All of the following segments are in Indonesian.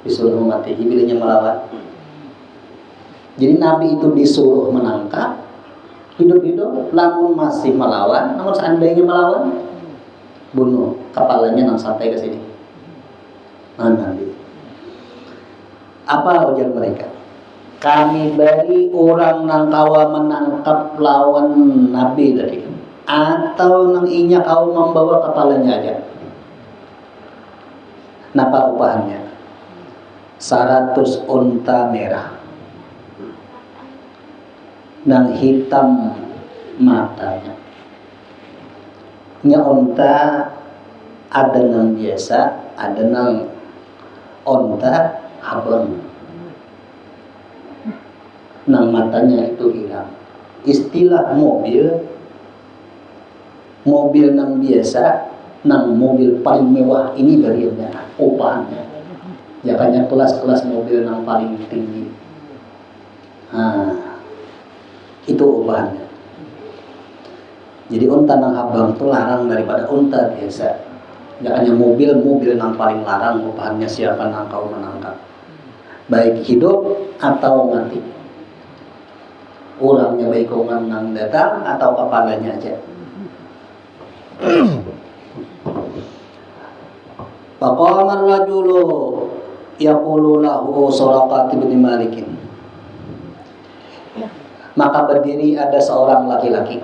disuruh mematihi bilanya melawan. Jadi Nabi itu disuruh menangkap hidup-hidup, namun masih melawan. Namun seandainya melawan, bunuh kepalanya nang sampai ke sini. Nabi. Apa ujar mereka? Kami beri orang nang kawa menangkap lawan Nabi tadi, atau nang inya kau membawa kepalanya aja. Napa upahannya? 100 unta merah, nang hitam matanya. Nya unta ada nang biasa, ada nang unta abang, nang matanya itu hilang. Istilah mobil nang biasa, nang mobil paling mewah ini bagiannya upahannya. Jakanya kelas-kelas mobil nang paling tinggi. Itu upahannya. Jadi unta nang abang itu larang daripada unta biasa. Jakanya mobil nang paling larang upahannya siapa nang kau menangkap, baik hidup atau mati. Orangnya baik orang nang datang atau kepalanya aja. Faqamar rajulu yaqulu lahu Suraqah bin Malik. Maka berdiri ada seorang laki-laki.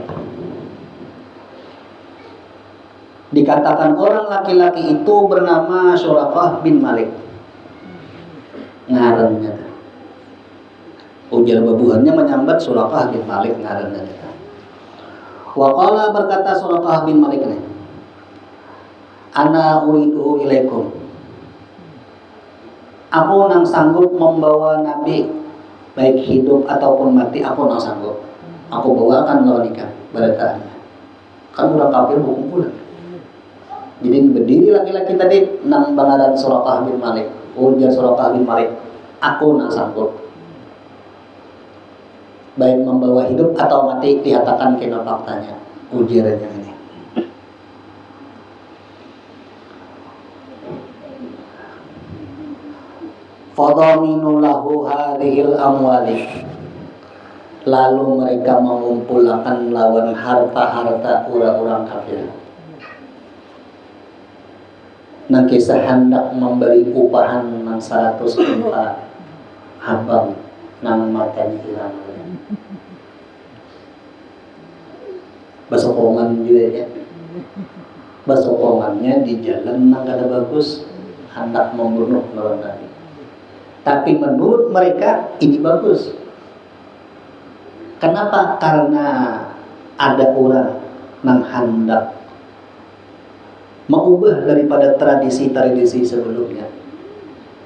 Dikatakan orang laki-laki itu bernama Suraqah bin Malik. Ngarannya. Ujar babuhannya menyambat Suraqah bin Malik ngarannya. Wa qala berkata Suraqah bin Malik ini, ana uridu ilaikum. Aku nang sanggup membawa Nabi baik hidup ataupun mati, aku nang sanggup. Aku bawakan lawan nikah barakahnya. Kan udah kafir hukum pula. Jadi berdiri laki-laki tadi nang bangaran Suraqah bin Malik. Ujar Suraqah bin Malik, aku nang sanggup baik membawa hidup atau mati, dihatakan kena faktanya. Ujarannya ini. Fadaminu lahu hadhil amwali. Lalu mereka mengumpulkan lawan harta-harta orang-orang kafir. Nang kisah hendak memberi upahan nang 100 unta abang nang matanya hilang. Basokongan juga ya. Basokongannya di jalan nang kada bagus, hendak membunuh lawan Nabi. Tapi menurut mereka ini bagus. Kenapa? Karena ada orang nang hendak mengubah daripada tradisi-tradisi sebelumnya.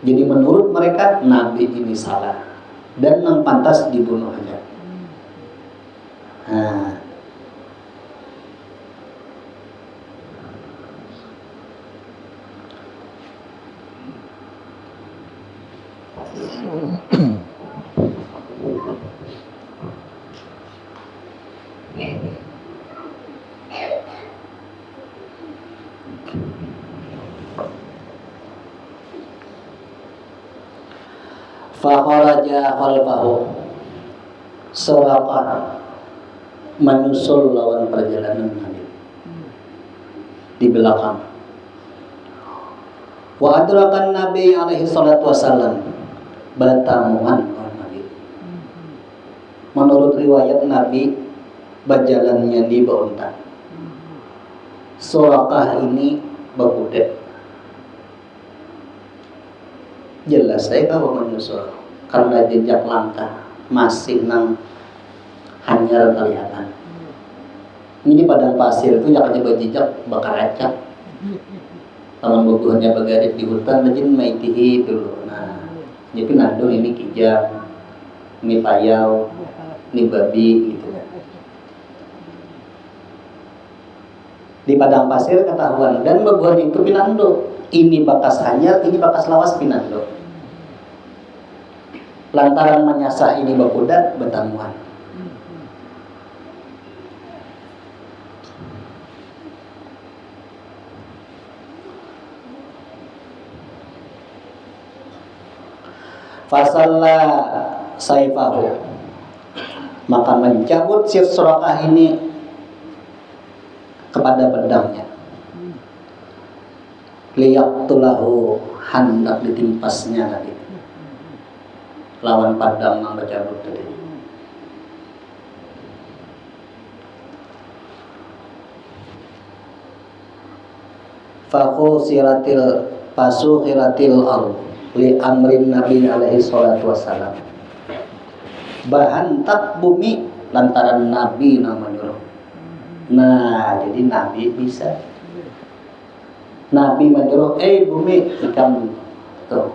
Jadi menurut mereka Nabi ini salah dan nang pantas dibunuh aja. Fakharaja khalfahu. Suraqah menyusul lawan perjalanan Nabi di belakang. Wa adrakan Nabi alaihi salatu wasallam bertamuan Nabi. Menurut riwayat Nabi berjalannya di unta. Suraqah ini berkuda. Jelas saya kalau menyusul karena jejak langkah masih nang hanyar kelihatan. Ini di padang pasir itu jakanya berjejak bakar acak. Taman bubuhannya bagarit di hutan lajin maitihi dulu. Nah, jadi nandung ini kijang, ini payau, ini babi gitu. Di padang pasir ketahuan dan bubuhan itu pinando. Ini bakas hanyar, ini bakas lawas pinando. Lantaran menyasar ini berkuda bertamuan. Fasalla saifahu, maka mencabut si Suraqah ini kepada pedangnya. Liyaqtulahu, hendak ditimpasnya tadi. Lawan pedang yang bercabut tadi. Fasukhiratil ardh li amrin Nabi alaihi salatu wassalam. Bahantak bumi lantaran Nabi namanya. Nah, jadi Nabi bisa. Nabi menyuruh, bumi ikam tuh.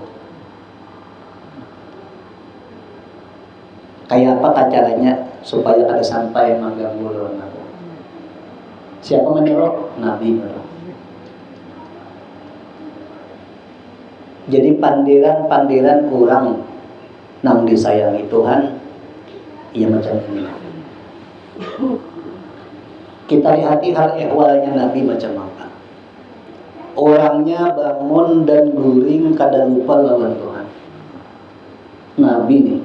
Kayak apa caranya supaya kada sampai mengganggu lawan aku? Siapa menyuruh? Nabi menyuruh. Jadi pandiran orang nang disayangi Tuhan, ia macam ini. Kita lihati hal ehwalnya Nabi macam apa. Orangnya bangun dan guring kada lupa lawan Tuhan. Nabi nih,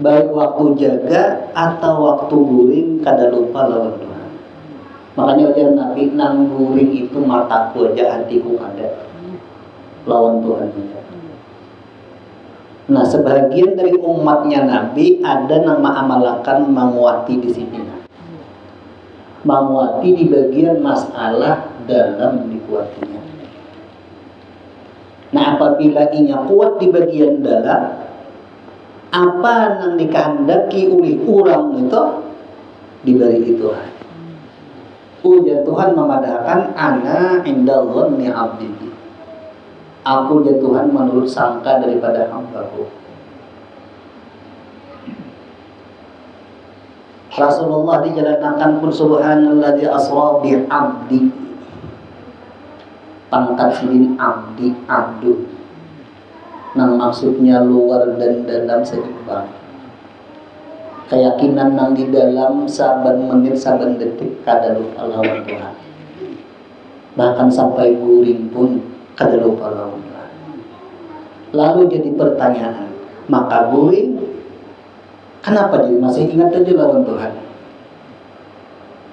baik waktu jaga atau waktu guring kada lupa lawan Tuhan. Makanya ujar Nabi, nang guring itu mataku aja, hatiku kada lawan Tuhan. Nah, sebagian dari umatnya Nabi ada yang mengamalkan menguati di sini. Menguati di bagian masalah dalam dikuatinya. Nah, apabila inya kuat di bagian dalam, apa yang dikehendaki oleh orang itu diberi Tuhan. Ujar Tuhan memadahkan ana indallah ni abdi. Aku ya Tuhan menurut sangka daripada hamba-Ku. Rasulullah dijalankan pun subhanalladzi asra bi abdi. Pangkat sidin abdi, abdu. Nang maksudnya luar dan dalam seimbang. Keyakinan nang di dalam saban menit saban detik kada lupa lawan Tuhan. Bahkan sampai guring pun kada lupa lawan Tuhan. Lalu jadi pertanyaan, maka guring kenapa jadi masih ingat aja lawan Tuhan?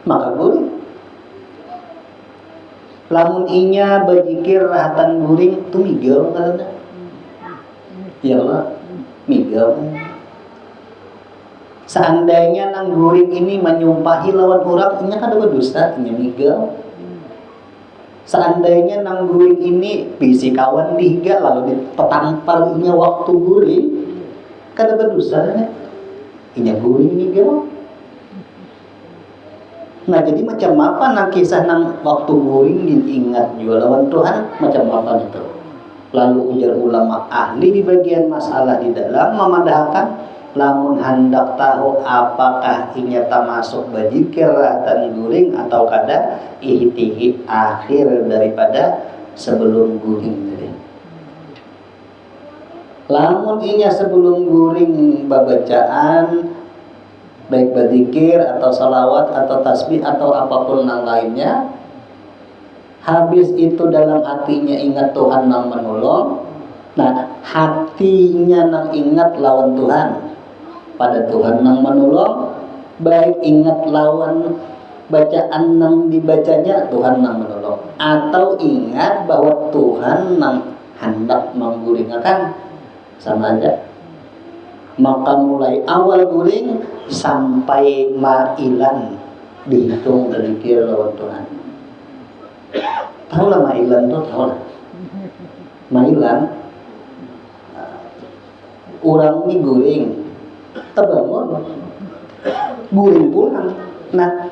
Maka guring. Lamun inya bajikir rahatan guring tu migau kadang. Ya Allah, migau. Seandainya nang guring ini menyumpahi lawan orang, inya kada berdusta, inya migau. Seandainya nang guring ini bisi kawan dihiga lalu dipetampal inya waktu guring, kada berdosa nya. Inya guring migau. Nah, jadi macam apa nang kisah nang waktu guring diingat juga lawan Tuhan, macam apa itu? Lalu ujar ulama ahli di bagian masalah di dalam memadahkan, lamun hendak tahu apakah inya termasuk bajikir dan guring atau kada, ihtihi akhir daripada sebelum guring tadi. Lamun inya sebelum guring babacaan baik berzikir atau salawat atau tasbih atau apapun yang lainnya, habis itu dalam hatinya ingat Tuhan yang menolong. Nah, hatinya nang ingat lawan Tuhan pada Tuhan yang menolong, baik ingat lawan bacaan yang dibacanya Tuhan yang menolong, atau ingat bahwa Tuhan yang hendak mengguringkan, sama aja. Maka mulai awal guring sampai mailan dihitung dari kira lawan Tuhan. Tahu lah mailan tuh, tahu lah. Mailan orang ini guring, terbangun, guring pulang. Nah,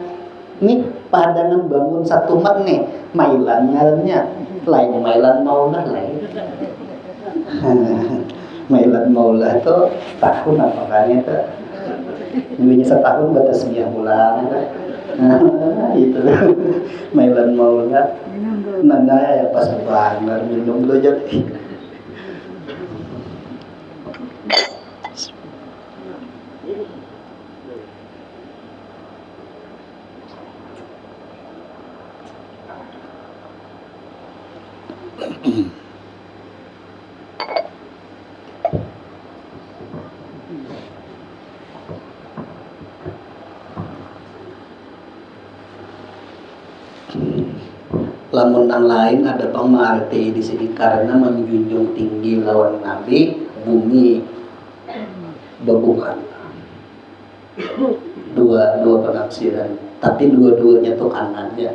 ini padangan bangun satu mat nih, mailan ngalnya, lain mailan maulah lain. Mailan maulah itu tahun apa kan itu? Dulunya setahun batas 9 bulan itu. Itu mailan maulah. Nana ya pas banget minum dulu jadi. lamun yang lain ada pengerti di sini karena menjunjung tinggi lawan Nabi, bumi bebukan. Dua penafsiran, tapi dua-duanya tukan aja.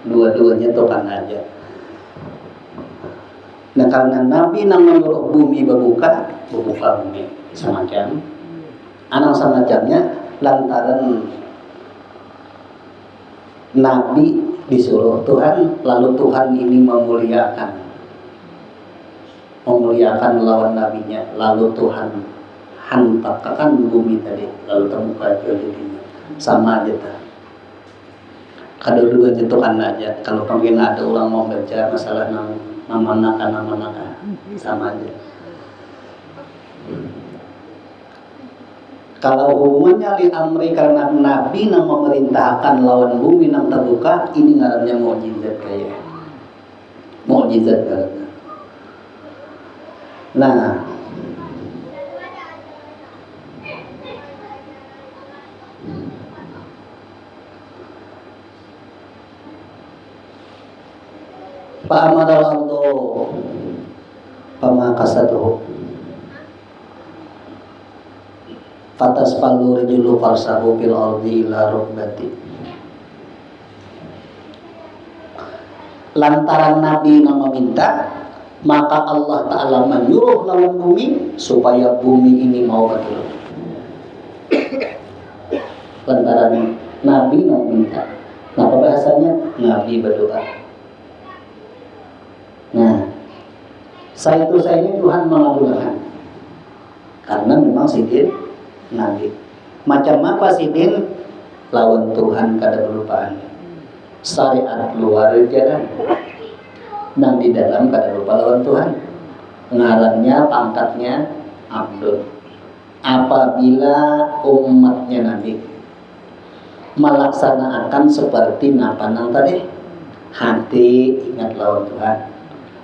Dua-duanya tukan aja. Nah karena Nabi nang menyuruh bumi bebuka bumi semacam. Anang semacamnya lantaran Nabi disuruh Tuhan, lalu Tuhan ini memuliakan lawan nabinya, lalu Tuhan hantarkan bumi tadi, lalu terbuka jadinya sama aja tak. Kedua-duanya Tuhan aja. Kalau mungkin ada orang mau baca masalah nama sama aja. Kalau hubungannya li amri karena Nabi yang memerintahkan lawan bumi yang terbuka, ini ngarannya mukjizat kayak. Mukjizat karena. Nah, Pak Amadal Allah pamakasatuh fatas palu rejulu farsahu fil ardi ila rukbati. Lantaran Nabi yang meminta, maka Allah Ta'ala menyuruh lawan bumi supaya bumi ini mau bergerak. Lantaran Nabi yang meminta. Nah, apa bahasanya? Nabi berdoa. Nah, saya ini Tuhan mengabulkan karena memang sidin Nabi. Macam apa sidin lawan Tuhan kada kelupaan. Syariat luar jalan. Nang di dalam kada lupa lawan Tuhan. Ngarannya pangkatnya Abdul. Apabila umatnya Nabi melaksanakan seperti napanang tadi, hati ingat lawan Tuhan,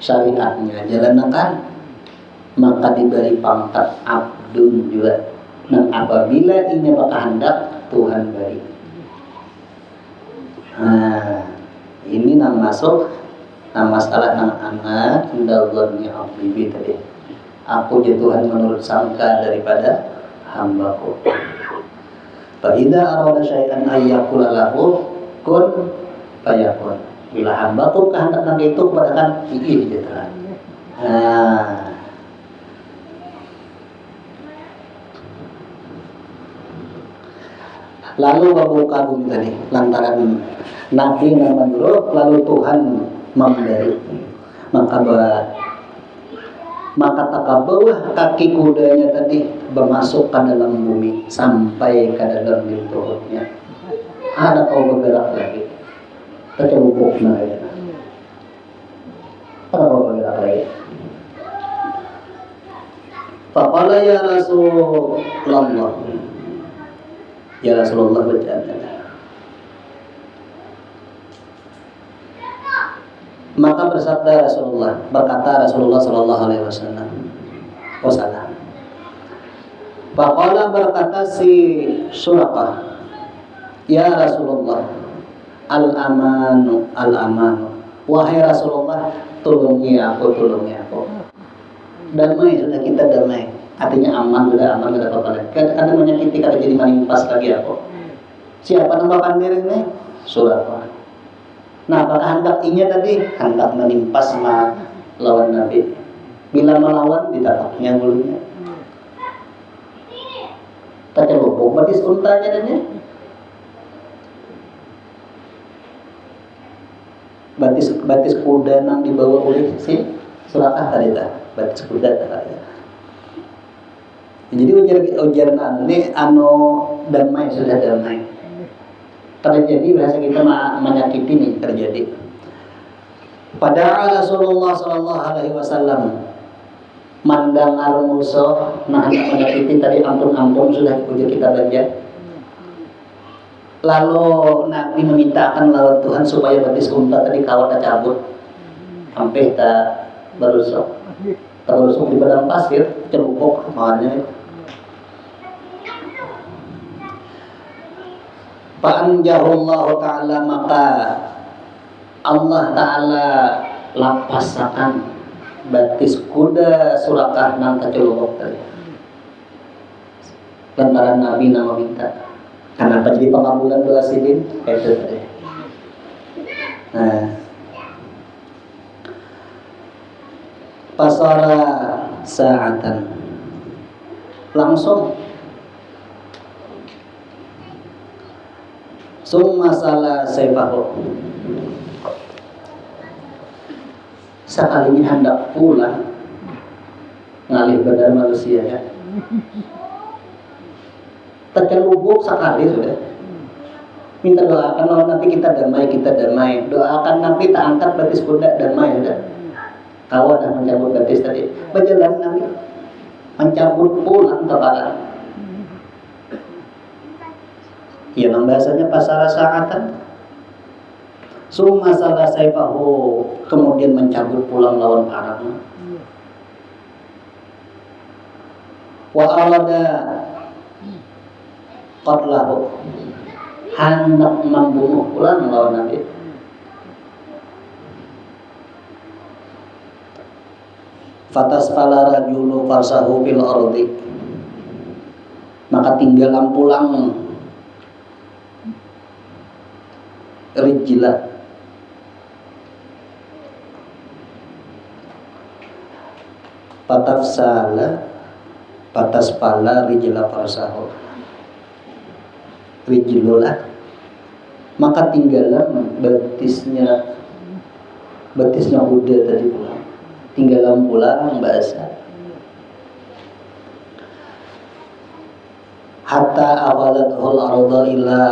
syariatnya jalankan, maka diberi pangkat Abdul juga. Nah, apabila ini berkehendak Tuhan beri. Nah, ini masuk masalah anak indallahnya abdi tadi. Aku je Tuhan menurut sangka daripada hambaku. Fa idza arada syai'an ayyakula lahu kun fayakun. Bila hambaku kehendak nanti itu kepada ini je Tuhan. Nah, lalu membuka bumi tadi lantaran Nabi yang menyuruh, lalu Tuhan memberi. Maka tak bawah kaki kudanya tadi bermasuk ke dalam bumi sampai ke dalam perutnya. Ada kau bergerak lagi, tercebuk ya. Ada kau bergerak lagi. Faqala ya Rasulullah, ya Rasulullah berkata. Maka bersabda Rasulullah, berkata Rasulullah sallallahu alaihi wasallam. Faqala berkata si Suraqah, ya Rasulullah, al-amanu. Wahai Rasulullah, tolongi aku. Damai sudah kita damai. Artinya aman, sudah apa-apa lagi. Kadang menyakiti, kadang jadi menimpas lagi aku. Siapa nama diri ini? Suraqah. Nah, apakah hendak inya tadi? Hendak menimpas sama lawan Nabi. Bila melawan, ditatapnya mulutnya. Tercelupuk batis untanya dan ya. Batis kuda nang dibawa oleh si Suraqah tadi tak? Batis kuda tadi. Jadi ujar ini damai sudah damai. Terjadi bahasa kita menyakiti nih terjadi. Pada Rasulullah sallallahu alaihi wasallam mandangar musuh nah menyakiti tadi ampun sudah ujar kita baca. Lalu Nabi memintakan lawan Tuhan supaya betis unta tadi kawat cabut sampai tak berusuk di padang pasir celupuk makanya. Fa'anjahullahu ta'ala maka Allah Ta'ala lapasakan batis kuda Surakah nang taculok tadi lantaran Nabi nama minta kenapa jadi pengabulan doa sidin itu tadi. Nah, pasara sa'atan langsung summa sala saifahu sekalinya hendak pulang ngalih badan manusia ya tercelubuk sekali sudah minta doakan lawan Nabi kita damai doakan Nabi tak angkat batis kuda damai sudah kawan dah mencabut batis tadi berjalan Nabi mencabut pulang ke barat ya bahasanya pasara sa'atan summa sala saifahu kemudian mencabut pulang lawan parangnya wa arada qatlahu hendak membunuh pulang lawan Nabi fatasfala rajulu farsahu fil ardi maka tinggalan pulang rijlah patasfala rijlah farsahu rijlulah maka tinggalan betisnya kuda tadi pulang tinggalan pulang bahasa hatta awalatul arda ila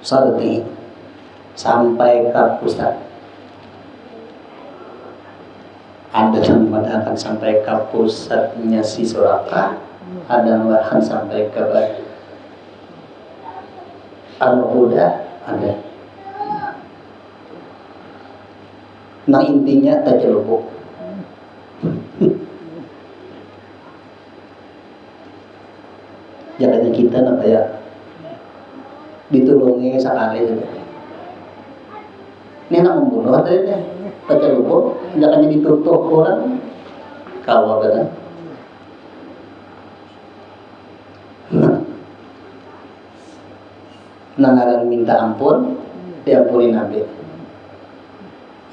sardi sampai ke pusat ada yang mengatakan sampai ke pusatnya si Surakah ada yang bahkan sampai ke Al-Huda ada. Nah intinya tercelupuk. Jangan kita nak ya ditulungi sekali saja. Ini nak membunuh tadi deh, tercelupuk. Jangan ditutup orang kawal kan. Nangaran minta ampun, diampuni Nabi.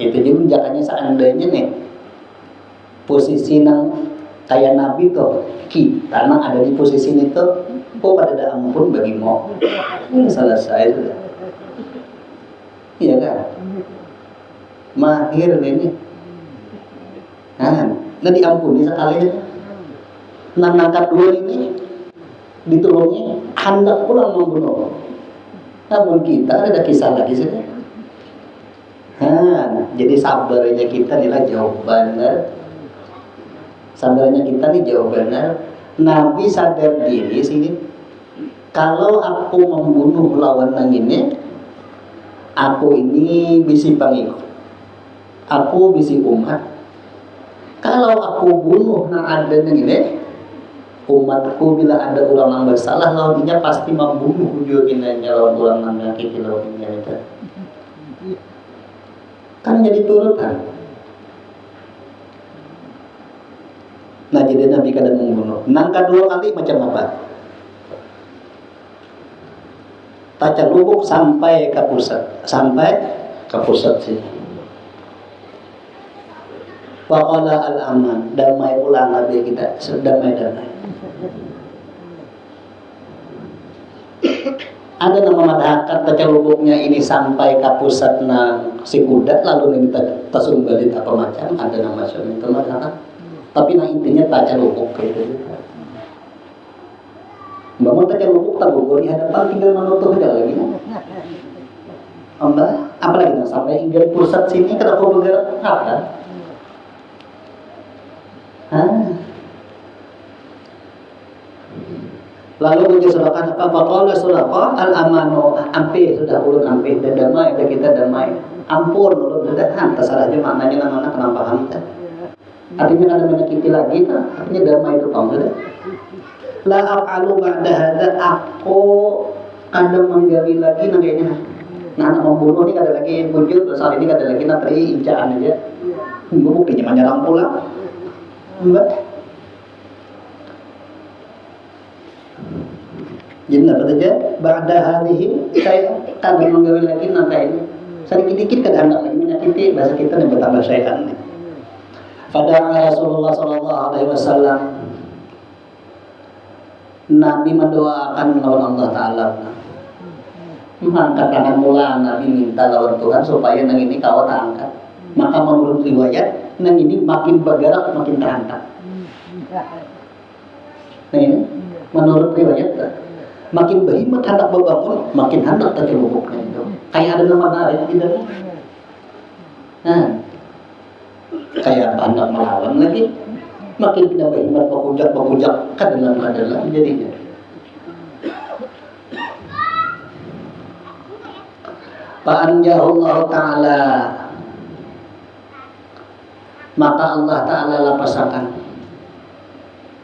Itu juga jangannya seandainya nih posisi nang kayak Nabi tuh kita nang ada di posisi itu, kok pada ada ampun bagi mau selesai sudah. Iya kan? Mahir ini. Nah diampuni sekali. Nang angkat dua ini ditolongnya hendak pulang membunuh. Namun kita ada kisah lagi sudah. Jadi sabarnya kita nilai jauh benar. Sabarnya kita nih jauh benar. Nabi sadar diri sini. Kalau aku membunuh lawan nang ini, aku ini bisi pengikut. Aku bisi umat. Kalau aku bunuh nang ada nang ini, umatku bila ada orang yang bersalah lawannya pasti membunuh ujungnya lawan orang yang menyakiti lawannya itu. Kan jadi turutan. Nah jadi Nabi kadang membunuh. Nang kedua kali macam apa? Taca lubuk sampai ke pusat sini. Waqala al-aman, damai pulang Nabi kita, damai. Ada nama madhakat tacelubuknya ini sampai ke pusat nang si kuda lalu ini tasumbalit apa macam ada nama itu madhakat. Tapi nah intinya tacelubuk gitu. Bangun tacelubuk tak gugur di hadapan tinggal menutup aja lagi. Apalagi nah sampai hingga pusat sini kenapa bergerak apa? Lalu uji surakan apa? Faqala Surakah al-amanu ampih sudah ulun ampih dan damai dan kita damai. Ampun ulun sudah terserah aja maknanya namanya kenapa paham kita. Artinya ada menyakiti lagi tak? Artinya damai itu kamu sudah. La af'alu ba'da hadza aku kadang menggali lagi nah kayaknya nah anak membunuh ini kada lagi bujur soal ini kada lagi natri incaan aja buktinya menyerang pula mbak jadi apa saja ba'da hadhihi saya kadang menggali lagi nah kayaknya sedikit dikit kada hendak lagi menyakiti bahasa kita nih betapa syaitan nih pada Rasulullah sallallahu alaihi wasallam Nabi mendoakan lawan Allah Ta'ala mengangkat tangan mula Nabi minta lawan Tuhan supaya nang ini kau terangkat maka menurut riwayat nang ini makin bergerak makin terangkat nah ini menurut riwayat makin berhimmat hendak berbangun makin hendak tercelupuk kayak ada nama narik gitu nah kayak hendak melawan lagi makin pindah berhimmat berkujak kadalam jadinya Fa'anjahullahu ta'ala maka Allah Ta'ala lapasakan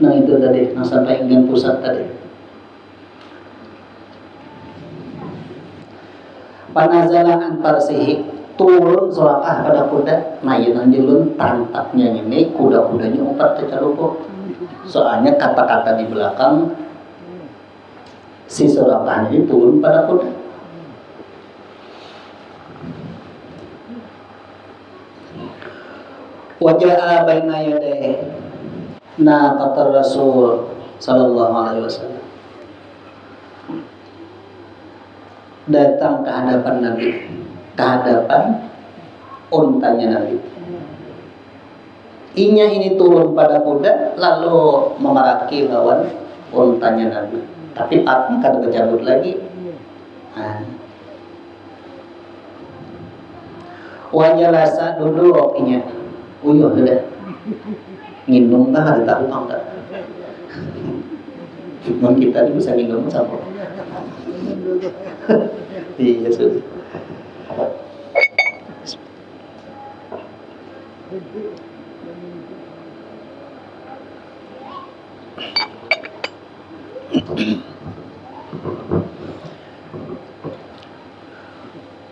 nah itu tadi yang sampai ingin pusat tadi panazalaan parsihi turun surakah pada kuda nah yang jelun tantapnya ini kuda-kudanya umpat tercelupuk soalnya kata-kata di belakang si surakah ini turun pada kuda wajah baina yadayhi nah kata Rasul sallallahu alaihi wasallam datang ke hadapan Nabi ke hadapan untanya Nabi inya ini turun pada kuda lalu memaraki lawan untanya Nabi tapi patnya kada bercabut lagi nah. Wajalasa duduk inya uyuh sudah nginum kah ada tahu kah enggak cuma kita ini bisa nginum sama iya sudah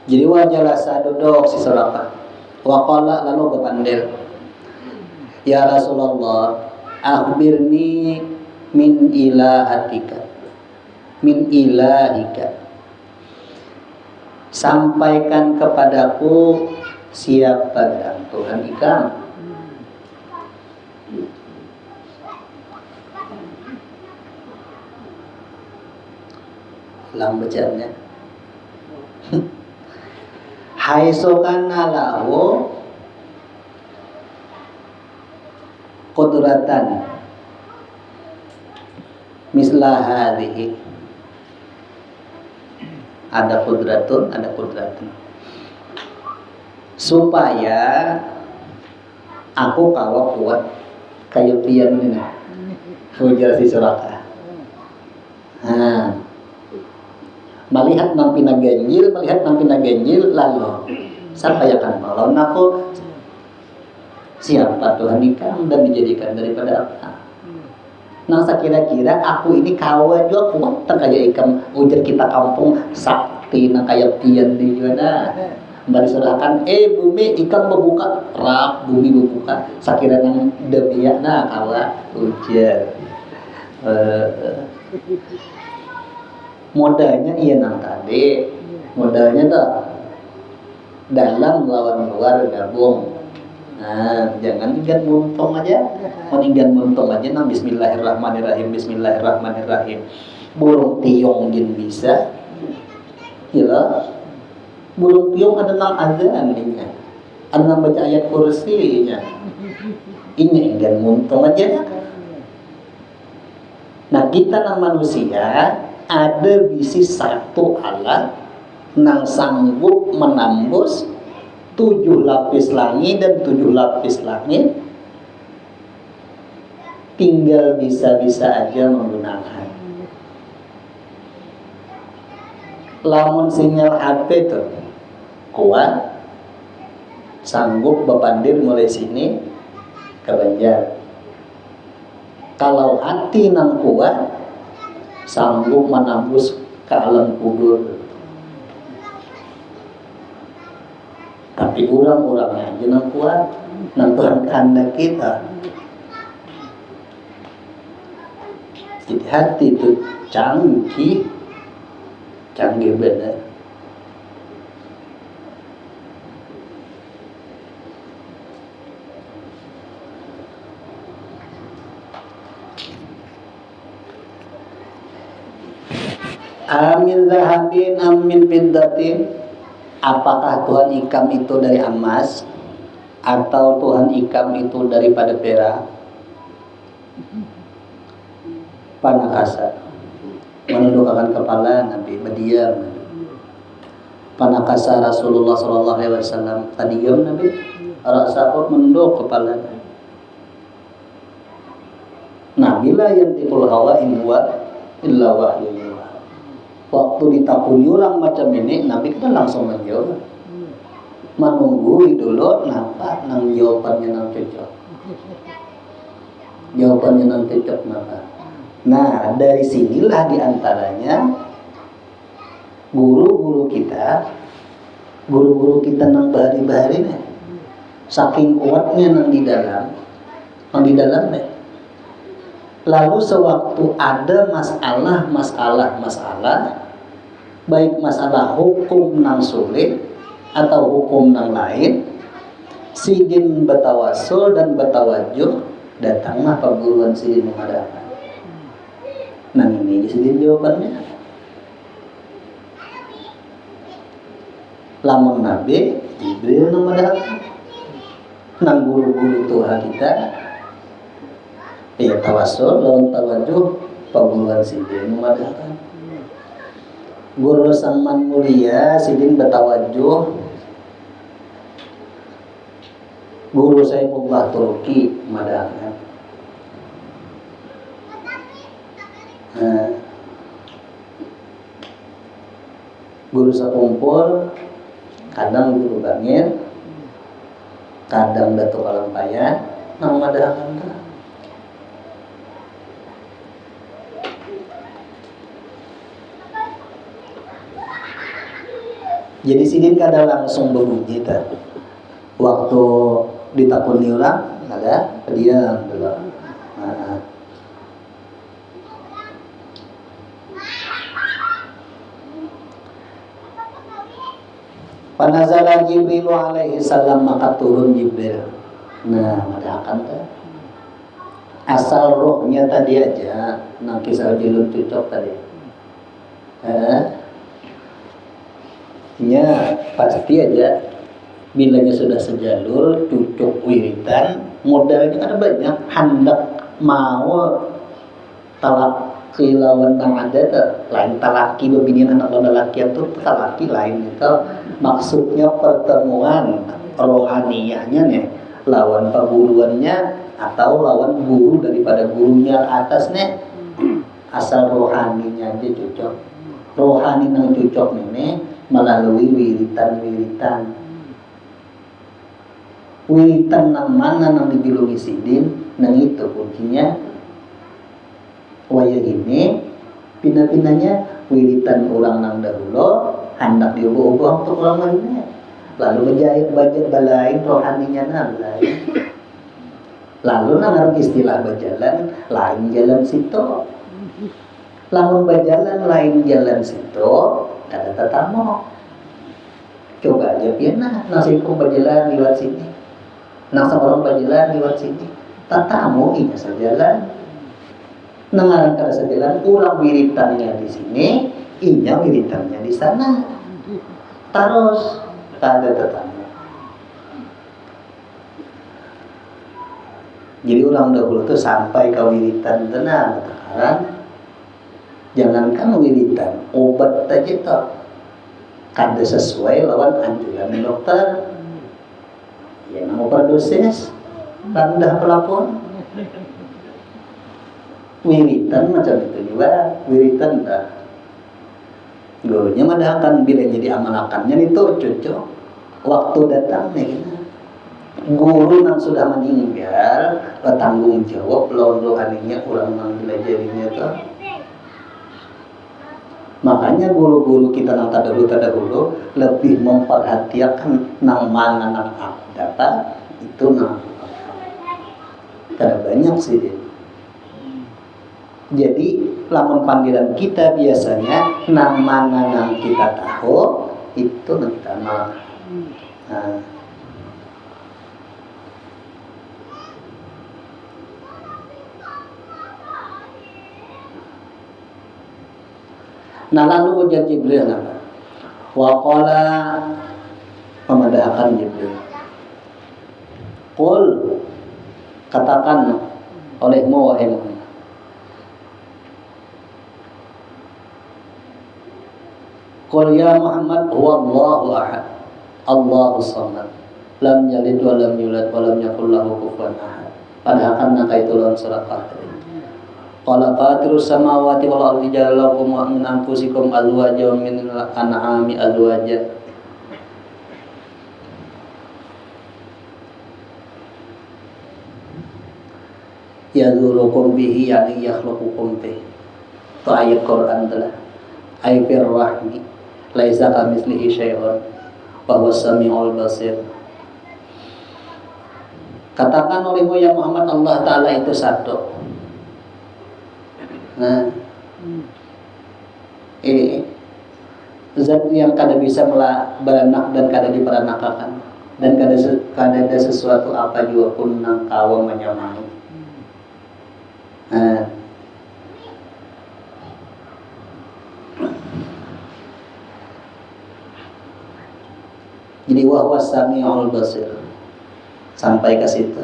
jadi wajalasa duduk si Suraqah waqala lalu berpandil ya Rasulullah akhbirni min ilahatika min ilahika sampaikan kepadaku siapa Tuhan ikan lam bacaannya haisokana lahu qudratan mislah hadhihi ada kudratun supaya aku kalau kuat kayak pian ini ujar si Suraqah melihat nampina ganjil lalu siapa yang akan menolong aku siapa Tuhan ikan dan dijadikan daripada apa nah kira-kira aku ini kawa juga kuat tak kayak ikan ujar kita kampung sakti nah kayak pian di juga bari surahkan bumi ikan membuka rak bumi membuka sakira nang demiak nah kawa ujar modalnya iya nang tadi modalnya tuh dalam lawan luar gabung nah jangan ingin muntung aja meninggal muntung aja nah bismillahirrahmanirrahim burung tiong gin bisa gila burung tiong ada nang azan nya ada nang baca ayat kursi nya ini ingin muntung aja nah kita nang manusia ada bisi satu alat nang sanggup menembus 7 lapis langit dan 7 lapis langit tinggal bisa-bisa aja menggunakan lamun sinyal HP tuh kuat sanggup bepandir mulai sini ke Banjar kalau hati nang kuat sanggup menembus ke alam kubur. Tapi orang-orangnya aja nang kuat, nang Tuhan kehendak kita. Jadi hati itu canggih benar. Amin zahabin amin fiddatin. Apakah Tuhan ikam itu dari emas atau Tuhan ikam itu daripada perak? Panakasa, menundukkan kepala, Nabi berdiam. Panakasa Rasulullah SAW terdiam, Nabi. Rasul menunduk kepala. Nabi la yantiqul hawa in huwa illa wahyu. Waktu ditakuni orang macam ini, Nabi kan langsung menjawab. Menunggu dulu, nampak nang jawabannya nang cocok. Jawabannya nang cocok nampak. Nah, dari sinilah diantaranya guru-guru kita nang bahari-bahari nih, saking kuatnya nang di dalam nih. Lalu sewaktu ada masalah, baik masalah hukum nang sulit atau hukum nang lain, sidin betawasul dan betawajuh, datanglah perguruan sidin mengadakan. Nah ini sidin jawabannya. Lamun Nabi Jibril mengadakan, nang guru-guru Tuhan kita, ya tawasul, lawan tawajuh, perguruan sidin mengadakan. Guru Saman mulia sidin bertawajuh, Guru Saifullah Turki madakan. Guru Sakumpul, kadang Guru Bangir, kadang Datuk Kalampayan, nang madakan. Jadi sidin kada langsung berbunyi tak. Waktu ditakuni orang ada diam dulu. Panazala Jibril alaihi salam, maka turun Jibril. Nah, madakan tak. Asal rohnya tadi aja, nang kisah jilun cocok tadi. Ya pasti aja bilanya sudah sejalur cucuk wiritan, modalnya ada banyak, hendak mau talaki lawan nang ada lain talaki bebinian anak laki itu talaki lain itu maksudnya pertemuan rohaniyahnya nih lawan perguruannya atau lawan guru daripada gurunya atas nih. Asal rohaninya aja cocok, rohani nang cocok nih melalui wiritan nang mana nang dibilungi sidin, nang itu kuncinya. Waya ini pina-pinanya wiritan orang nang dahulu hendak diubah-ubah untuk orang lainnya, lalu menjahit budget balain rohaninya nang lain. Lalu nang istilah berjalan lain jalan situ, lamun berjalan lain jalan situ, ada tetamu. Coba aja piana nasikum berjalan lewat sini, nang seorang berjalan lewat sini, tetamu ini sejalan, nangaran kada sejalan, ulang wiritannya di sini, inya wiritannya di sana, terus ada tetamu. Jadi orang dahulu tuh sampai ke wiritan tenang, sekarang jangankan wiritan, obat aja tuh kada sesuai lawan anjuran dokter. Ya mau overdosis, rendah pelapon. Wiritan macam itu juga, wiritan dah. Gurunya madahakan bila jadi amalakannya itu cocok. Waktu datang nih, guru yang sudah meninggal bertanggung jawab lawan rohaninya orang yang belajarinya tuh. Makanya guru-guru kita nang terdahulu lebih memperhatikan nang mana nang data itu nang kada banyak sih. Jadi lamun panggilan kita biasanya nang mana nang kita tahu itu nang kita mal. Nah lalu ujar Jibril apa? Wa qala memadahkan Jibril. Qul katakan olehmu wahai Muhammad. Qul ya Muhammad huwallahu ahad. Allahus samad. Lam yalid wa lam yulad wa lam yakul lahu kufuwan ahad. Padahal itu lawan surah Qaf. Qala fatirus samawati wal ardi ja'alakum min anfusikum azwajan wa min an'ami azwajan. Yazurukum bihi yani yakhluqukum bihi. Itu ayat Quran adalah ayat rahmi laisa kamitslihi syai'un wa huwas samiul basir. Katakan olehmu ya Muhammad, Allah Ta'ala itu satu. Nah, zat yang kada bisa beranak dan kada diperanakakan, dan kada ada sesuatu apa juga pun nang kawa menyamai. Nah, jadi wahwa samiul basir sampai ke situ.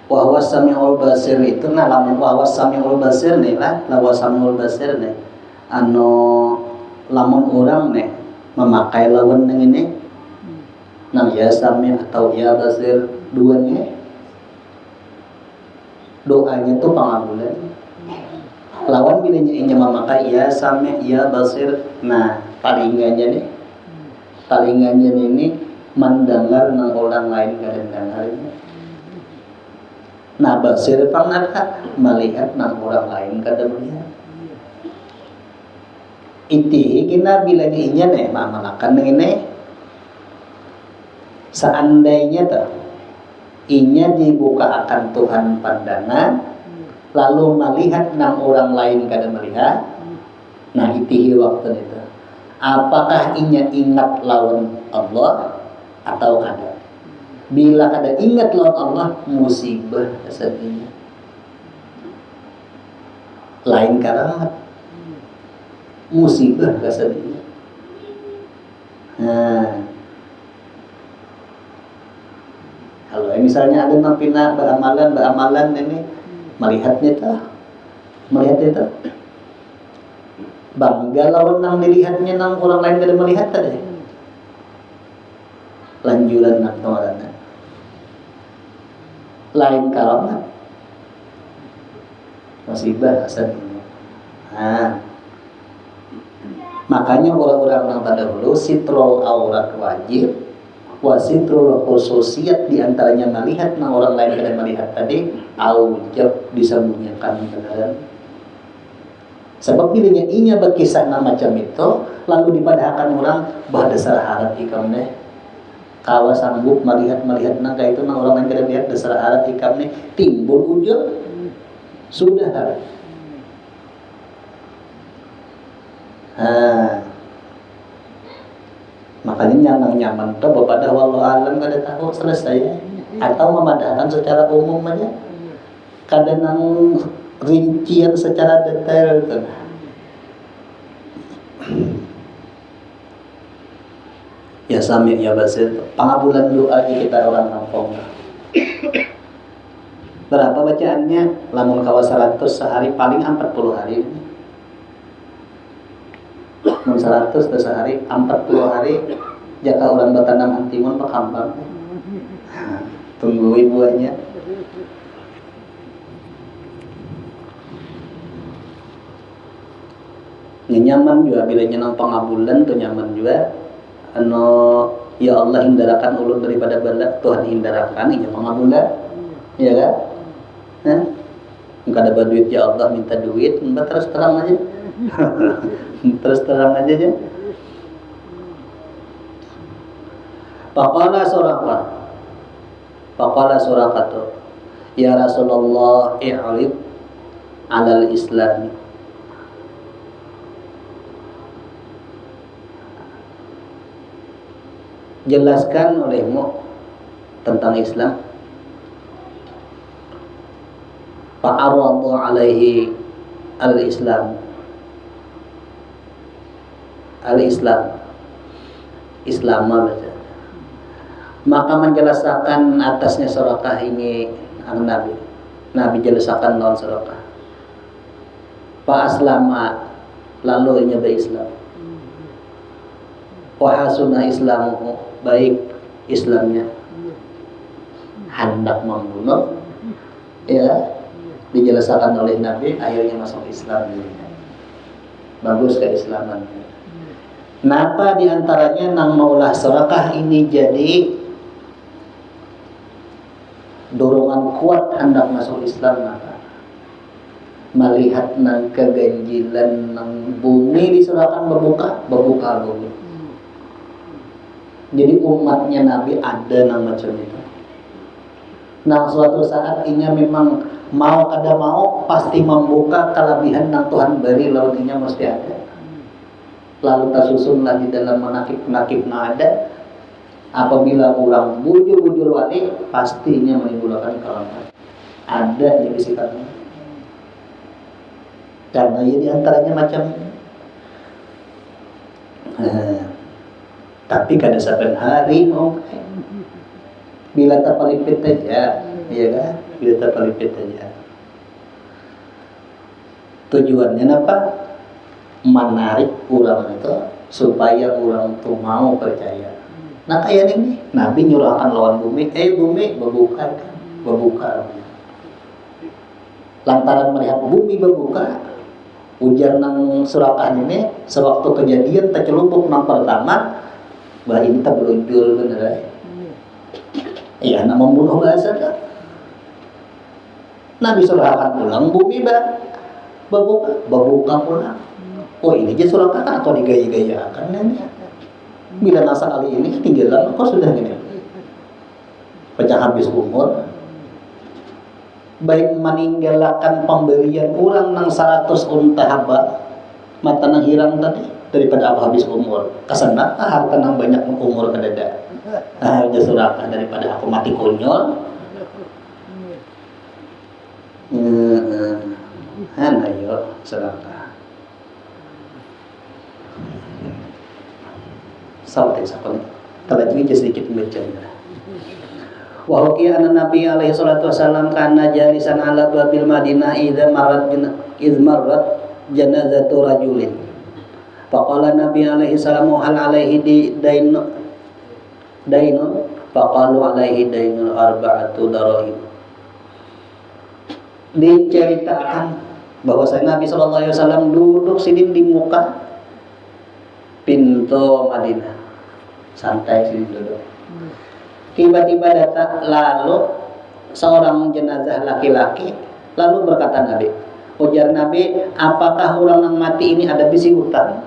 Wahwa samiul basir itu nah lamun wahwa samiul basir nih lah, wahwa samiul basir nih lamun orang nih memakai lawan yang ini nang ya sami atau ya basir duanya doanya tuh pengabulan. Lawan bilanya inya memakai ya sami ya basir, nah palingannya ini mendengar nang orang lain kadang-kadang. Nah basir pangaka melihat nang orang lain kada melihat. Iti kina bilanya inya nih mamalakan ini seandainya tuh inya dibuka akan Tuhan pandangan lalu melihat nang orang lain kada melihat. Nah itihi waktu itu apakah inya ingat lawan Allah atau kada? Bila kada ingat lawan Allah, musibah kesedihnya. Lain karamat, musibah kesedihnya. Nah, kalau misalnya ada nampina beramalan ini melihat itu, bangga lawan nang dilihatnya nang orang lain kada melihat tadi. Lanjuran nang tawaran. Lain karamat musibah asalnya. Nah, makanya orang-orang yang terdahulu sitrul aurat wajib, wasitrul khususiyat diantaranya melihat nang orang lain kada melihat tadi aujab disembunyikan dalam. Sebab pilihnya inya berkisah macam itu lalu dipadahkan orang berdasar harap ikam deh. Kawa sanggup melihat nang kayak itu nang orang lain kada lihat dasar arat ikam nih timbul ujub sudah. Makanya nyaman tuh pada wallahu alam kada tahu selesai atau memadahkan secara umum aja kada nang rincian secara detail tuh. Ya sami ya basir pengabulan doa kita orang kampung. Berapa bacaannya? Lamun kawa 100 sehari paling 40 hari. Lamun 100 sehari 40 hari jaka orang bertanam antimun pakambang. Tungguin buahnya. Nyaman juga bila nyenang pengabulan tuh nyaman juga. Ya Allah hindarakan ulun daripada bala, Tuhan hindarakan ini pengabulan, ya kan? Nah, Enggak ada duit ya Allah minta duit, mbak terus terang aja. Terus terang aja ya. Faqala Suraqah, ya Rasulullah i'rid 'alal Islam. Jelaskan olehmu tentang Islam. Fa'aradu alaihi al-Islam. Islam baca. Maka menjelaskan atasnya Suraqah ini Nabi jelaskan non Suraqah. Fa aslama, lalu ia berislam. Wa hasuna islamuhu, baik Islamnya. Hendak membunuh, ya, dijelaskan oleh Nabi, akhirnya masuk Islam. Bagus keislamannya. Kenapa diantaranya nang maulah Suraqah ini jadi dorongan kuat hendak masuk Islam, maka melihat nang keganjilan nang bumi diserahkan berbuka bumi. Jadi umatnya Nabi ada nang macam itu. Nah suatu saat inya memang mau kada mau pasti membuka kelebihan nang Tuhan beri launinya mesti ada. Lalu tersusunlah di dalam menakib ada. Apabila ulang bujur wali pastinya menimbulkan kelemahan. Ada di sifatnya. Karena ya diantaranya macam ini. Tapi kada saben hari mau bila terpelipit aja, iya kan? Bila terpelipit aja. Tujuannya apa? Menarik orang itu supaya orang itu mau percaya. Nah kayak ini Nabi nyurahkan lawan bumi, bumi berbuka kan, berbuka. Lantaran melihat bumi berbuka, ujar nang Suraqah ini sewaktu kejadian tercelupuk nang pertama, bah ini tak berujul bener. Iya, nak membunuh bahasa kan. Nabi surahkan pulang bumi berbuka pulang. Oh ini aja Suraqah atau digaya-gayakan nanya. Bila nasa kali ini ketinggalan, kok sudah gini? Pecah habis umur. Baik meninggalkan pemberian ulang nang 100 unta haba mata nang hirang tadi daripada aku habis umur. Kesana harta nang banyak umur kedada. Aja Suraqah daripada aku mati konyol. Ayo Suraqah. Sampai sakon kalau itu sedikit membacanya. Wa hukiya anna Nabi alaihi salatu wasallam kana jalisan ala babil Madinah idza marrat janazatu rajulin. Faqala Nabi alaihi salamu hal alaihi dainun faqalu alaihi dainul arba'atu darahim. Diceritakan bahwa Nabi sallallahu alaihi wasallam duduk sidin di muka pintu Madinah. Santai sini duduk. Tiba-tiba datang lalu seorang jenazah laki-laki, lalu berkata Nabi, ujar Nabi, apakah orang yang mati ini ada bisi hutang?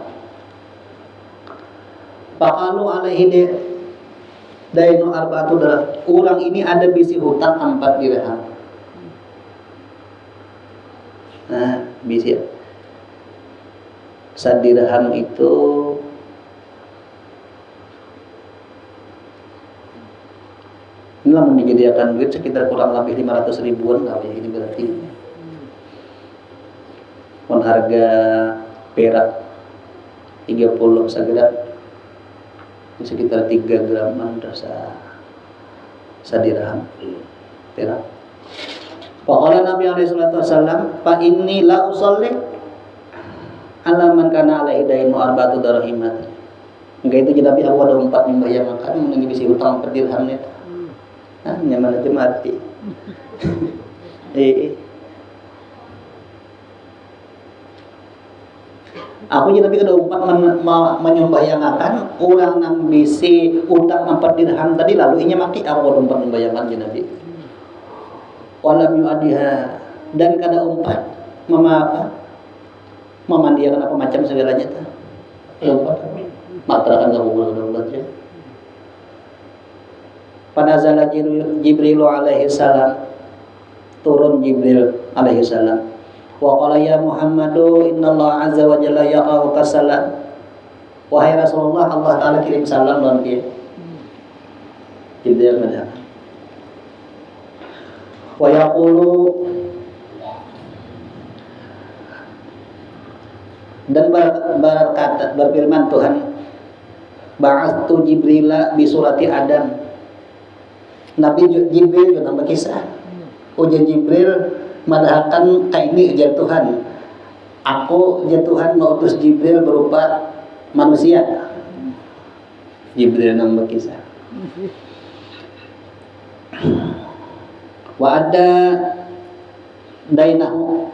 Faqalu alaihi dainu arba'atu dirham. Orang ini ada bisi hutang 4 dirham. Nah, bisi sadirham itu inilah menyediakan duit sekitar kurang lebih 500 ribuan kali ini berarti. Pun harga perak 30 segerak sekitar 3 graman rasa sadirham perak. Faqala Nabi alaihi salatu wasallam, fa inni la usolli ala man kana alaihi dainu arba'atu dirhamat. Enggak itu jadi aku ada 4 membayar makan menunggu bisi hutang 4 dirham nih. Nyaman aja mati. Aku jadi kada umpat menyembayangkan orang nang bisi utang 4 dirham tadi lalu inya mati aku umpat membayangkan Nabi. Walam yu'adiha dan kada umpat memandiakan apa macam segalanya tuh umpat matrakan kamu bulan ya. Panazala Jibril alaihi salam, turun Jibril alaihi salam. Wa qala ya Muhammadu innallaha azza wa jalla yaqauka salam. Wahai Rasulullah, Allah Ta'ala kirim salam dan dia Jibril menjawab. Wa yaqulu, dan berfirman Tuhan, ba'athu Jibrila bi surati Adam. Nabi Jibril juga nama kisah. Ujian Jibril madahakan kaini ujian Tuhan. Aku ujian Tuhan mengutus Jibril berupa manusia. Jibril nama kisah. Wa ada dainahu.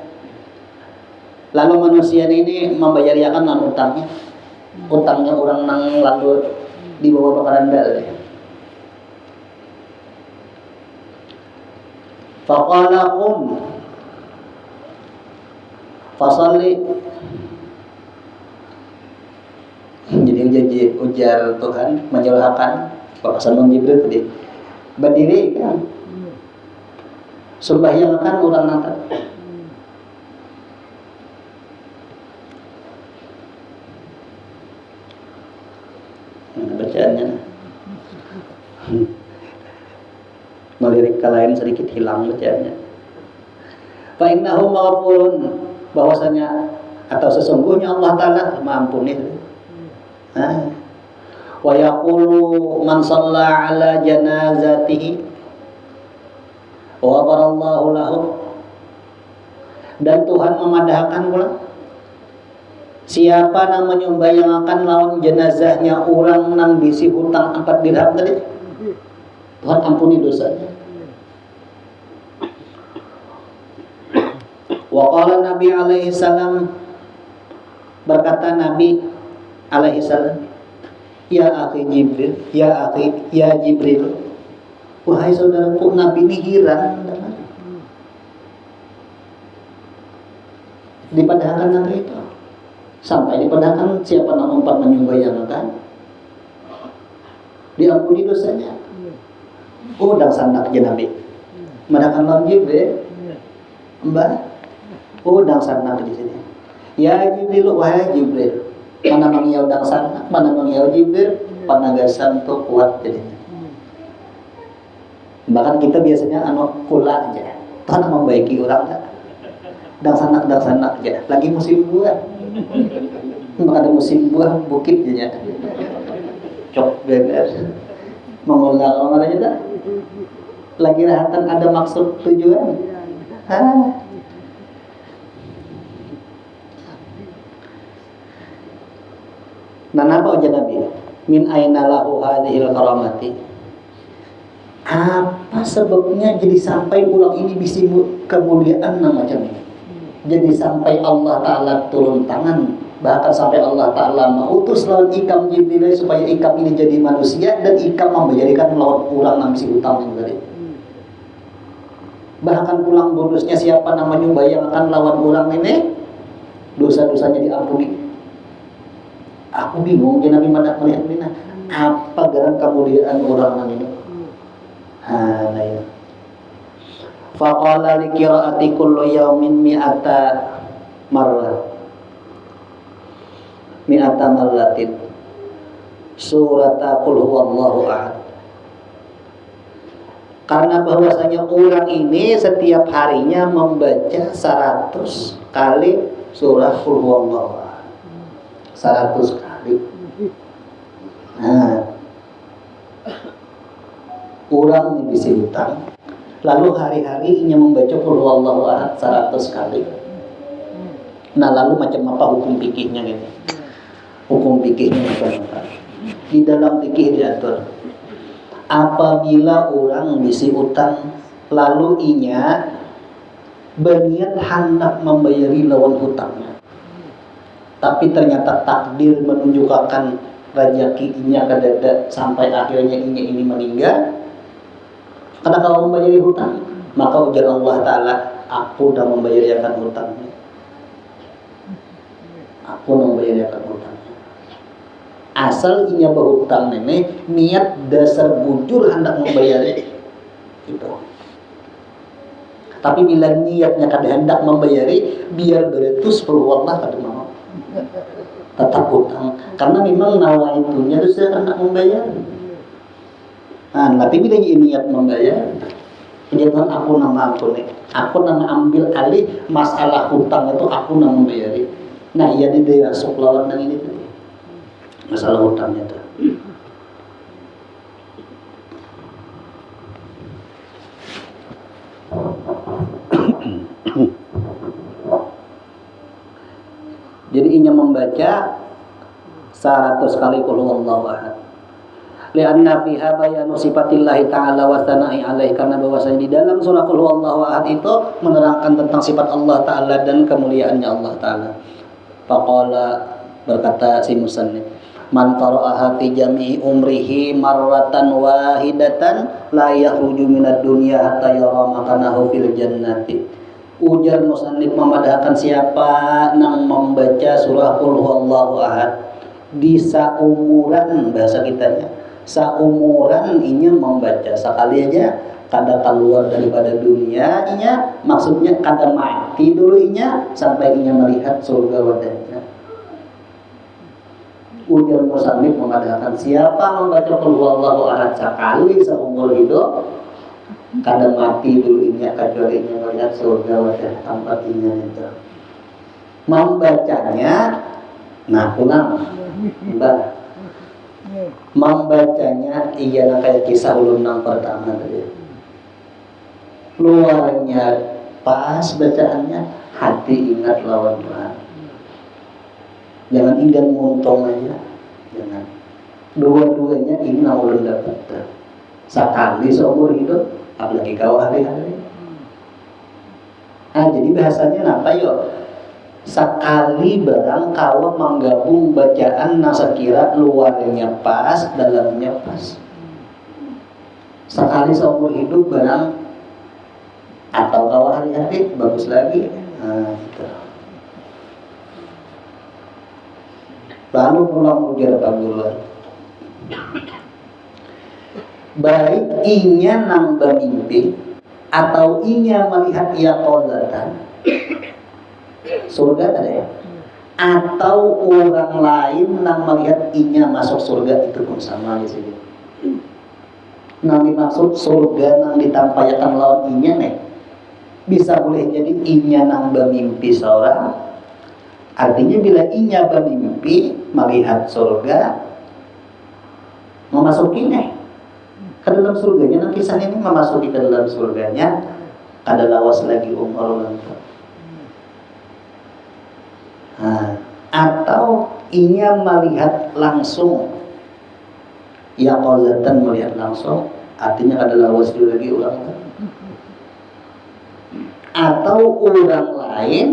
Lalu manusia ini membayariakan non utangnya. Utangnya orang nang lalu dibawa berandal. Faqala qum fasalli. Jadi ujar Tuhan menjelaskan bahasa Jibril tadi berdiri kan sembahyang kan orang nanti. Bacaannya melirik ke lain sedikit hilang bacaannya. Fa innahu maghfurun, bahwasanya atau sesungguhnya Allah Ta'ala mengampuni. Wa yaqulu man shalla ala janazatihi wa barallahu lahu, dan Tuhan memadahkan pula siapa nang menyumbayangkan lawan jenazahnya orang nang bisi hutang 4 dirham tadi, Tuhan ampuni dosanya. Wa qala Nabi alaihi salam, berkata Nabi alaihi salam, ya akhi Jibril, ya akhi, ya Jibril, wahai saudaraku. Nabi ini girang dipadahkan nanti itu sampai dipadahkan siapa nang umpat menyumbayangkan diampuni dosanya. Dan sanak je Nabi madakan lawan Jibril mbak dan sanak di sini. Ya Jibril, wahai Jibril, mana mangiau dang sanak, mana mangiau Jibril, panagasan tuh kuat jadinya. Bahkan kita biasanya kula aja, Tuhan membaiki orang tak? Dang sanak aja. Lagi musim buah, maka ada musim buah bukit aja. Cok bener, mengulang orang aja tak? Lagi rahatan ada maksud tujuan. Nah, apa ujar Nabi? Min aina lahu hadhil karamati. Apa sebabnya jadi sampai ulang ini bisa kemuliaan macam ini? Jadi sampai Allah Ta'ala turun tangan, bahkan sampai Allah Ta'ala mengutus lawan ikam Jibril supaya ikam ini jadi manusia, dan ikam membayarkan lawan ulang yang bisi utang yang tadi. Bahkan pulang bonusnya siapa namanya membayangkan lawan ulang ini, dosa-dosanya diampuni. Aku bingung, jadi Nabi mana melihat ini, apa garan kemuliaan orang ini? Nah ya. Faqala li qiraati kullu yaumin mi'ata marratin surata qul huwallahu ahad. Karena bahwasanya orang ini setiap harinya membaca 100 kali surah qul huwallahu ahad. 100 kali. Nah, orang ini bisa hutang, lalu hari-harinya membaca qul huwallahu ahad 100 kali. Nah, lalu macam apa hukum fikihnya gitu? Hukum fikihnya macam apa? Di dalam fikih diatur, apabila orang bisa hutang, lalu inya berniat hendak membayari lawan hutangnya, tapi ternyata takdir menunjukkan rezekinya kedada sampai akhirnya ini meninggal, karena kalau membayari hutang, maka ujar Allah Ta'ala, aku udah membayarkan hutangnya. Aku membayarkan hutangnya. Asal inya berhutang nenek niat dasar bujur hendak membayar gitu. Tapi bila niatnya kada hendak membayari, biar beretus peluanglah kada mau. Tetap hutang karena memang nawa itunya itu saya hendak membayar. Nah, tapi bila niat membayar, jangan aku nama ampun, aku nama ambil alih masalah hutang itu aku nama membayari. Nah, iya di daerah sok lawan yang ini tuh. Masalah hutangnya tuh. Jadi inya membaca 100 kali qul huwallahu ahad. Lianna fiha bayanu sifatillahi ta'ala wa tsana'i alaihi, karena bahwasanya di dalam surah qul huwallahu ahad itu menerangkan tentang sifat Allah taala dan kemuliaannya Allah taala. Faqala, berkata si musannif, man qara'aha fi jami'i umrihi marratan wahidatan la yakhruju minad dunya hatta yara makanahu fil jannati. Ujar musannif memadahkan siapa yang membaca surah qul huwallahu ahad di saumuran, bahasa kitanya saumuran inya membaca sekali aja kada keluar daripada dunia inya, maksudnya kada mati dulu inya sampai inya melihat surga wadahnya. Ujar musannif memadahkan siapa membaca qul huwallahu ahad sekali seumur hidup kada mati dulu inya kecuali inya melihat surga wadah tempat inya itu. Membacanya nah pulang mbak membacanya iya kayak kisah ulun yang pertama tadi, luarnya pas bacaannya hati ingat lawan Tuhan. Jangan ingin muntung aja, jangan. Dua-duanya ini yang ulun dapat sekali seumur hidup, apalagi kau hari-hari. Nah, jadi bahasanya apa yo? Sekali barang kau menggabung bacaan yang sekira luarnya pas, dalamnya pas. Sekali seumur hidup barang, atau kau hari-hari bagus lagi. Nah, gitu. Lalu pulang ujar pagulan. Baik inya nang bermimpi atau inya melihat ia qolatan. Surga ada ya? Atau orang lain yang melihat inya masuk surga, itu pun sama di sini. Yang dimaksud surga yang ditampaikan lawan inya nih, bisa boleh jadi inya yang bermimpi seorang. Artinya bila inya bermimpi melihat surga, memasuki nih ke dalam surganya, nanti kisah ini memasuki ke dalam surganya, kada lawas lagi umur lengkap. Nah, atau inya melihat langsung, ya qolatan melihat langsung, artinya kada lawas dulu lagi ulang. Atau orang lain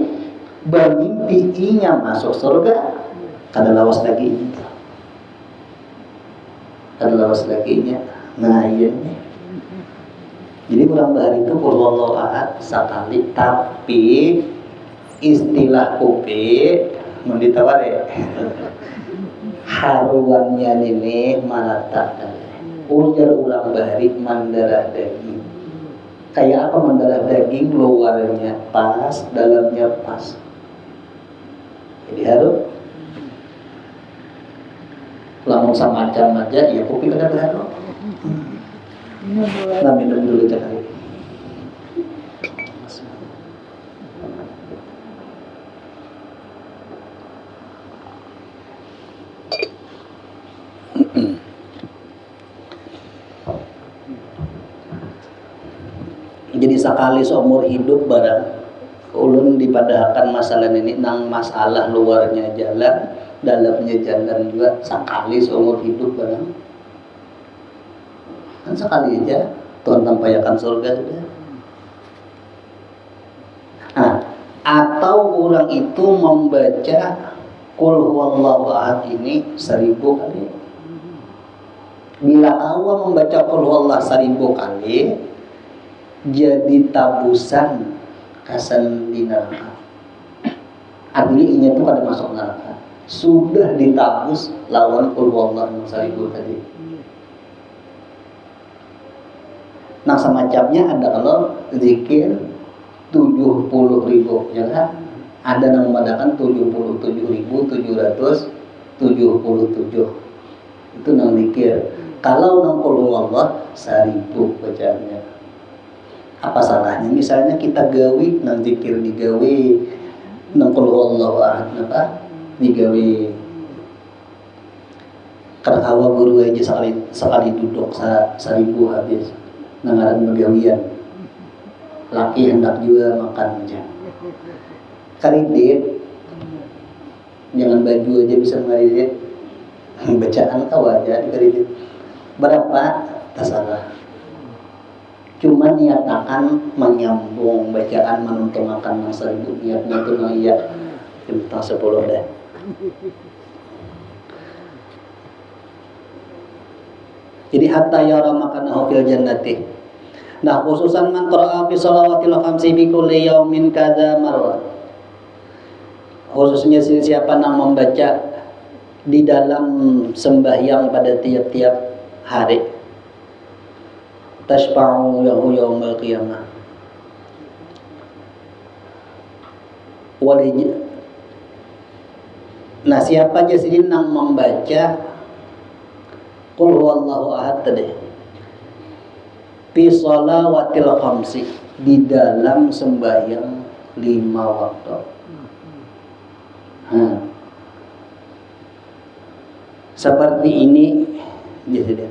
bermimpi inya masuk surga, kada lawas lagi ini, kada lawas lagi inya. Nah iya nih. Jadi kurang bahari itu qul huwallahu ahad sekali, tapi istilah kopi menditawar ya haruannya ini malatak ujar ulang bahari mendarah daging. Kayak apa mendarah daging? Luarnya pas, dalamnya pas. Jadi harum langsung sama macam aja ya kopi kada harum. Nah minum dulu cakap. Jadi sekali seumur hidup barang ulun dipadahkan masalah ini nang masalah luarnya jalan, dalamnya jalan juga sekali seumur hidup barang. Kan sekali aja Tuhan tampayakan surga sudah. Nah, atau orang itu membaca qul huwallahu ahad ini 1000 kali. Bila awal membaca qul huwallahu 1000 kali, jadi tabusan kasan di neraka. Artinya inya itu kada masuk neraka. Sudah ditabus lawan qul huwallahu seribu tadi. Nah semacamnya ada kalau zikir 70.000 ya kan? Ada yang mengadakan 77.777 itu nang zikir. Kalau nang qul huwallahu 1000 bacaannya. Apa salahnya misalnya kita gawi nang zikir digawi nang qul huwallahu ahad apa digawi karena awal guru aja sekali duduk 1000 habis nangaran begawian laki hendak juga makan aja karidit jangan baju aja bisa ngaridit bacaan kau aja di karidit berapa terserah cuma niatakan menyambung bacaan menuntungakan masa hidup niatnya itu iya kita 10 deh. Jadi hatta yara makanahu fil jannati. Nah khususan man qara'a fi shalawatil khamsi bi kulli yaumin kadza marrah. Khususnya siapa yang membaca di dalam sembahyang pada tiap-tiap hari. Tashfa'u lahu yaumal qiyamah. Nah siapa aja sih yang membaca qul huwallahu ahad tadi fi shalawatil khamsi di dalam sembahyang 5 waktu. Seperti ini jadi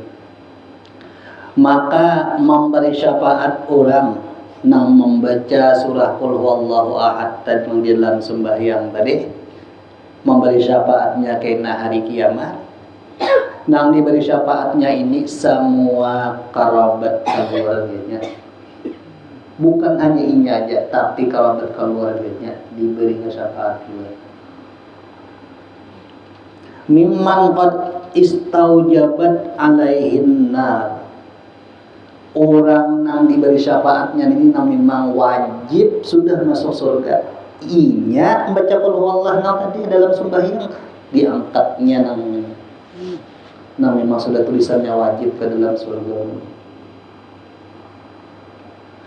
maka memberi syafaat orang yang membaca surah qul huwallahu ahad tadi di dalam sembahyang tadi memberi syafaatnya kena hari kiamat. Nang diberi syafaatnya ini semua kerabat keluarganya. Bukan hanya ini aja, tapi kerabat keluarganya diberinya syafaat juga. Mimman qad istaujabat alaihin nar. Orang yang diberi syafaatnya ini memang wajib sudah masuk surga. Inya membaca qul huwallahu tadi dalam sembahyang diangkatnya namanya. Nah memang sudah tulisannya wajib ke dalam surga.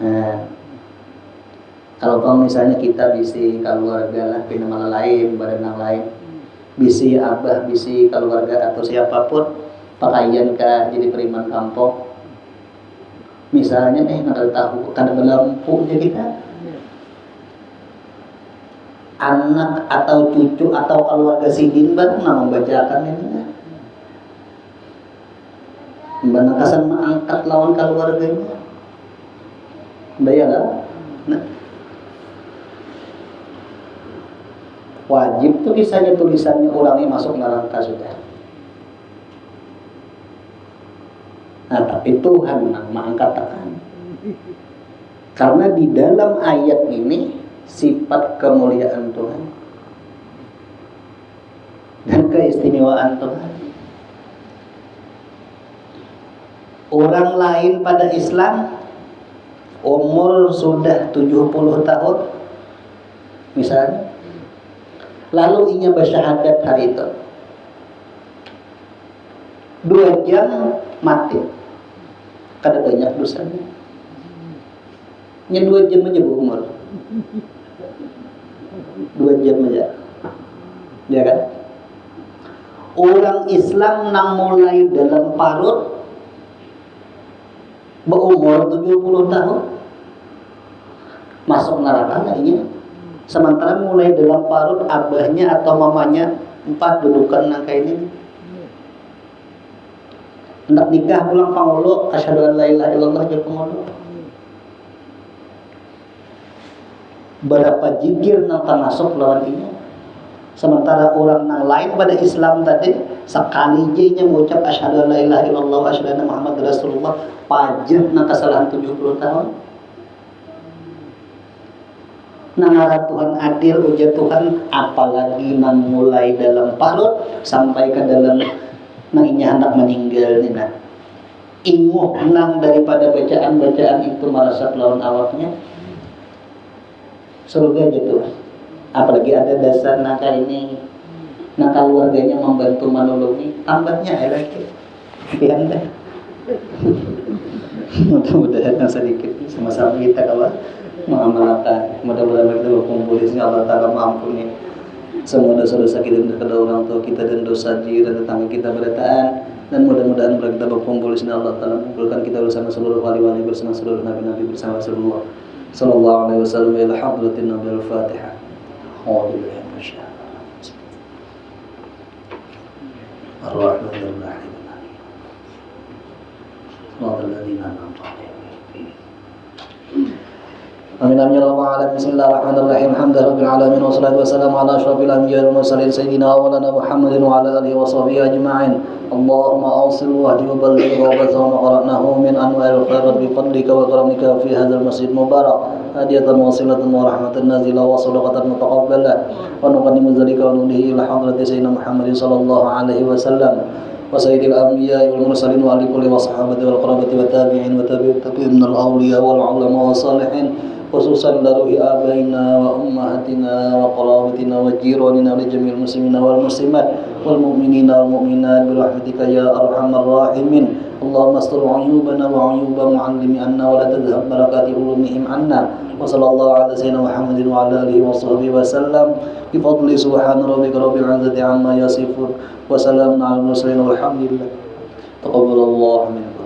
Nah, kalau misalnya kita bisi keluarga lah pina malah lain badan yang lain, bisi abah, bisi keluarga atau siapapun pakaian ka jadi periman kampung. Misalnya nih nakal tahu kada belampu aja kita. Anak atau cucu atau keluarga sidin baru nama membacakan ini. Banakasan mengangkat lawan keluarganya. Bayar nah. Wajib tuh kisahnya tulisannya orangnya masuk neraka sudah. Nah tapi Tuhan mengangkatkan. Karena di dalam ayat ini sifat kemuliaan Tuhan dan keistimewaan Tuhan. Orang lain pada Islam umur sudah 70 tahun misalnya, lalu ingin bersyahadat hari itu 2 jam mati, kada banyak dosanya. Nya 2 jam aja umur 2 jam aja, ya kan? Orang Islam nang mulai dalam parut berumur 70 tahun masuk neraka kayaknya. Sementara mulai dalam parut abahnya atau mamanya 4 dudukan nang kayak ini. Hendak nikah pulang pangulu asyhadu an la ilaha illallah jeung pangulu. Berapa jikir nang masuk lawan ini. Sementara orang nang lain pada Islam tadi sekali je nya mengucap asyhadu an la ilaha illallah wa asyhadu anna Muhammad Rasulullah pajah nang kesalahan 70 tahun. Nangara Tuhan adil ujar Tuhan, apalagi nang mulai dalam parut sampai ke dalam nang inya hendak meninggal ni nah. Inguh nang daripada bacaan-bacaan itu merasa lawan awaknya. surga gitu. Apalagi ada dasar nakal ini, nakal keluarganya membantu menolongi, tambahnya lagi pilihan deh. Mudah-mudahan sedikit sama-sama kita kalau mengamalkan, mudah-mudahan kita berkumpul di sini Allah Ta'ala mengampuni semua dosa-dosa kita dan kedua orang tua kita dan dosa diri dan tetangga kita berataan, dan mudah-mudahan kita berkumpul di sini Allah Ta'ala mengumpulkan kita bersama seluruh wali-wali, bersama seluruh nabi-nabi, bersama Rasulullah sallallahu alaihi wasallam ila hadratin Nabi al-Fatihah. Alhamdulillah masyaallah. Ar-Rahmanir-Rahim. Amin amin ya rabbal alamin. Bismillahirrahmanirrahim. Alhamdulillahirabbil alamin wassalatu wassalamu ala asyrafil anbiya'i wal mursalin sayyidina wa maulana Muhammadin wa ala alihi wa sahbihi ajma'in. Allahumma awsil wahdi wa balligh wa bathana ma qara'nahu min anwa'il khairat bi fadlika wa karamika fi hadzal masjid mubarak hadiyatan wasilatan wa rahmatan nazila wa sadaqatan mutaqabbalah wa nuqaddimu dzalika wa nudihi ila hadrati sayyidina Muhammadin sallallahu alaihi wasallam wa sayyidil anbiya'i wal mursalin wa ali kulli wa sahabati wal qarabati wa tabi'in wa tabi'ut tabi'in minal awliya wal ulama wa salihin, khususan daruhi abaina wa ummahatina wa qarabatina wa jiranina wa jami'il muslimina wal muslimat wal mu'minina wal mu'minat bi rahmatika ya arhamar rahimin. Allahumma astur 'uyubana wa 'uyuba mu'allimi anna wa la tadhhab barakati ulumihim anna. Wa sallallahu ala sayyidina Muhammadin wa ala alihi wa sahbihi wa sallam bi fadli subhana rabbika rabbil 'izzati 'amma yasifun wa salamun 'alal mursalin walhamdulillah. Taqabbalallahu minkum.